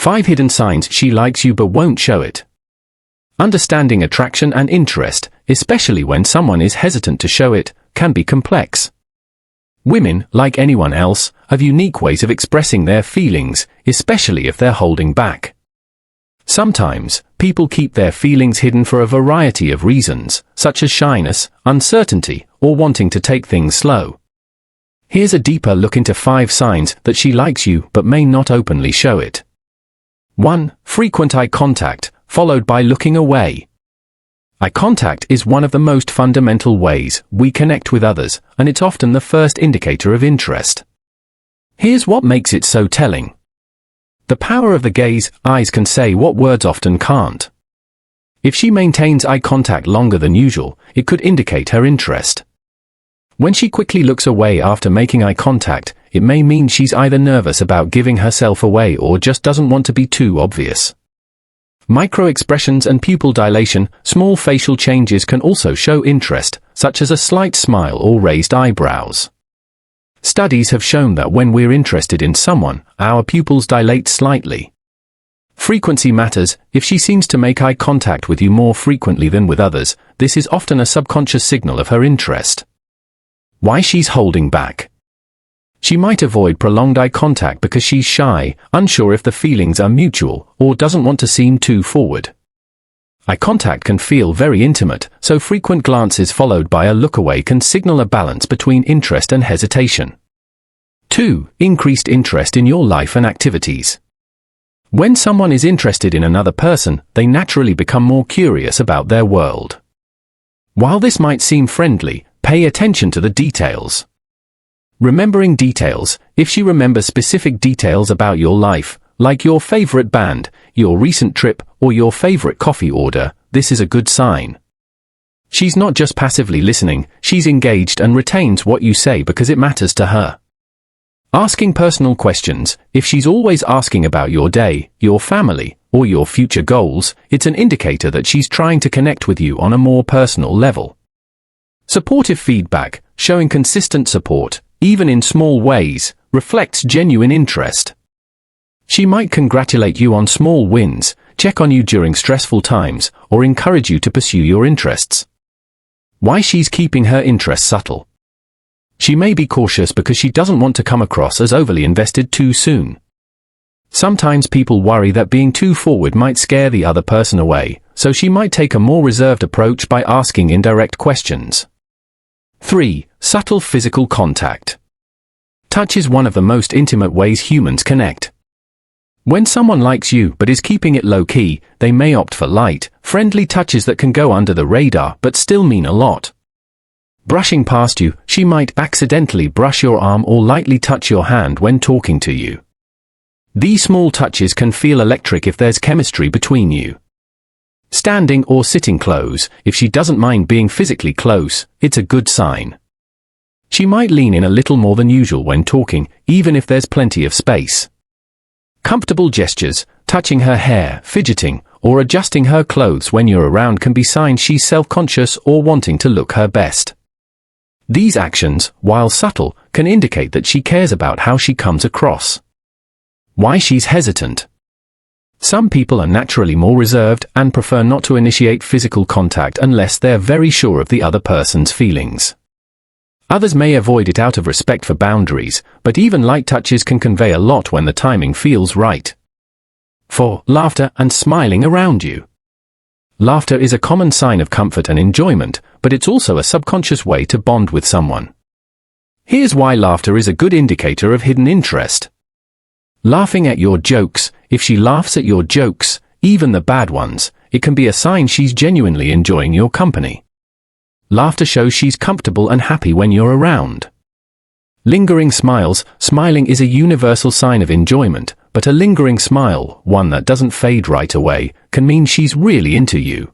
5 hidden signs she likes you but won't show it. Understanding attraction and interest, especially when someone is hesitant to show it, can be complex. Women, like anyone else, have unique ways of expressing their feelings, especially if they're holding back. Sometimes, people keep their feelings hidden for a variety of reasons, such as shyness, uncertainty, or wanting to take things slow. Here's a deeper look into 5 signs that she likes you but may not openly show it. 1. Frequent eye contact, followed by looking away. Eye contact is one of the most fundamental ways we connect with others, and it's often the first indicator of interest. Here's what makes it so telling. The power of the gaze. Eyes can say what words often can't. If she maintains eye contact longer than usual, it could indicate her interest. When she quickly looks away after making eye contact, it may mean she's either nervous about giving herself away or just doesn't want to be too obvious. Micro-expressions and pupil dilation, small facial changes can also show interest, such as a slight smile or raised eyebrows. Studies have shown that when we're interested in someone, our pupils dilate slightly. Frequency matters. If she seems to make eye contact with you more frequently than with others, this is often a subconscious signal of her interest. Why she's holding back. She might avoid prolonged eye contact because she's shy, unsure if the feelings are mutual, or doesn't want to seem too forward. Eye contact can feel very intimate, so frequent glances followed by a look away can signal a balance between interest and hesitation. 2. Increased interest in your life and activities. When someone is interested in another person, they naturally become more curious about their world. While this might seem friendly, pay attention to the details. Remembering details. If she remembers specific details about your life, like your favorite band, your recent trip, or your favorite coffee order, this is a good sign. She's not just passively listening, she's engaged and retains what you say because it matters to her. Asking personal questions. If she's always asking about your day, your family, or your future goals, it's an indicator that she's trying to connect with you on a more personal level. Supportive feedback. Showing consistent support, even in small ways, reflects genuine interest. She might congratulate you on small wins, check on you during stressful times, or encourage you to pursue your interests. Why she's keeping her interest subtle. She may be cautious because she doesn't want to come across as overly invested too soon. Sometimes people worry that being too forward might scare the other person away, so she might take a more reserved approach by asking indirect questions. 3. Subtle physical contact. Touch is one of the most intimate ways humans connect. When someone likes you but is keeping it low-key, they may opt for light, friendly touches that can go under the radar but still mean a lot. Brushing past you, she might accidentally brush your arm or lightly touch your hand when talking to you. These small touches can feel electric if there's chemistry between you. Standing or sitting close. If she doesn't mind being physically close, it's a good sign. She might lean in a little more than usual when talking, even if there's plenty of space. Comfortable gestures, touching her hair, fidgeting, or adjusting her clothes when you're around can be signs she's self-conscious or wanting to look her best. These actions, while subtle, can indicate that she cares about how she comes across. Why she's hesitant. Some people are naturally more reserved and prefer not to initiate physical contact unless they're very sure of the other person's feelings. Others may avoid it out of respect for boundaries, but even light touches can convey a lot when the timing feels right. 4. Laughter and smiling around you. Laughter is a common sign of comfort and enjoyment, but it's also a subconscious way to bond with someone. Here's why laughter is a good indicator of hidden interest. Laughing at your jokes. If she laughs at your jokes, even the bad ones, it can be a sign she's genuinely enjoying your company. Laughter shows she's comfortable and happy when you're around. Lingering smiles. Smiling is a universal sign of enjoyment, but a lingering smile, one that doesn't fade right away, can mean she's really into you.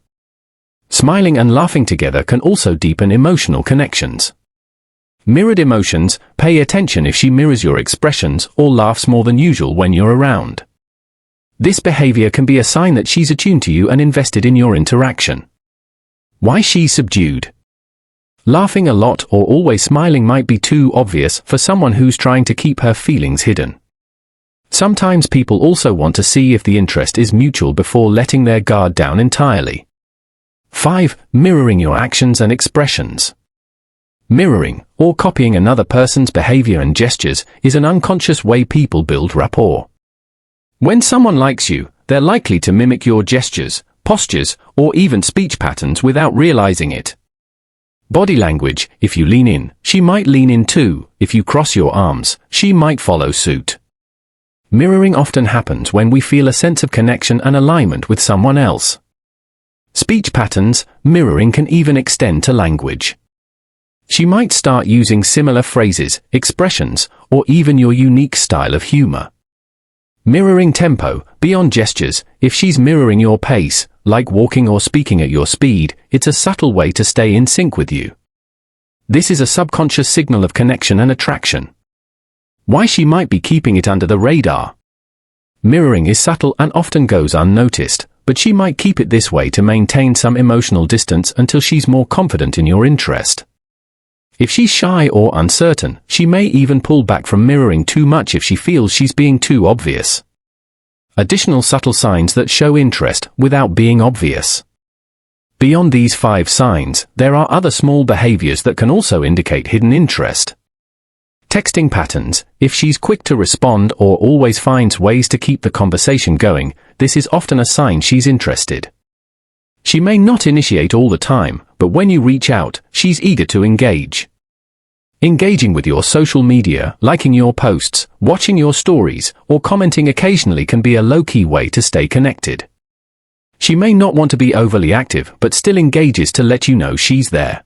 Smiling and laughing together can also deepen emotional connections. Mirrored emotions. Pay attention if she mirrors your expressions or laughs more than usual when you're around. This behavior can be a sign that she's attuned to you and invested in your interaction. Why she's subdued. Laughing a lot or always smiling might be too obvious for someone who's trying to keep her feelings hidden. Sometimes people also want to see if the interest is mutual before letting their guard down entirely. 5. Mirroring your actions and expressions. Mirroring, or copying another person's behavior and gestures, is an unconscious way people build rapport. When someone likes you, they're likely to mimic your gestures, postures, or even speech patterns without realizing it. Body language: if you lean in, she might lean in too. If you cross your arms, she might follow suit. Mirroring often happens when we feel a sense of connection and alignment with someone else. Speech patterns: mirroring can even extend to language. She might start using similar phrases, expressions, or even your unique style of humor. Mirroring tempo: beyond gestures, if she's mirroring your pace, like walking or speaking at your speed, it's a subtle way to stay in sync with you. This is a subconscious signal of connection and attraction. Why she might be keeping it under the radar? Mirroring is subtle and often goes unnoticed, but she might keep it this way to maintain some emotional distance until she's more confident in your interest. If she's shy or uncertain, she may even pull back from mirroring too much if she feels she's being too obvious. Additional subtle signs that show interest without being obvious. Beyond these 5 signs, there are other small behaviors that can also indicate hidden interest. Texting patterns: if she's quick to respond or always finds ways to keep the conversation going, this is often a sign she's interested. She may not initiate all the time, but when you reach out, she's eager to engage. Engaging with your social media, liking your posts, watching your stories, or commenting occasionally can be a low-key way to stay connected. She may not want to be overly active, but still engages to let you know she's there.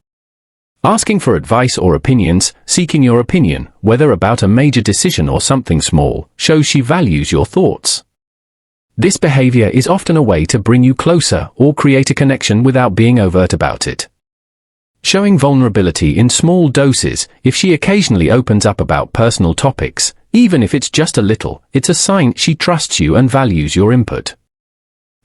Asking for advice or opinions: seeking your opinion, whether about a major decision or something small, shows she values your thoughts. This behavior is often a way to bring you closer or create a connection without being overt about it. Showing vulnerability in small doses: if she occasionally opens up about personal topics, even if it's just a little, it's a sign she trusts you and values your input.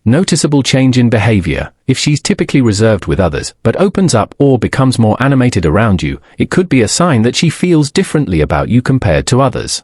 Noticeable change in behavior: if she's typically reserved with others but opens up or becomes more animated around you, it could be a sign that she feels differently about you compared to others.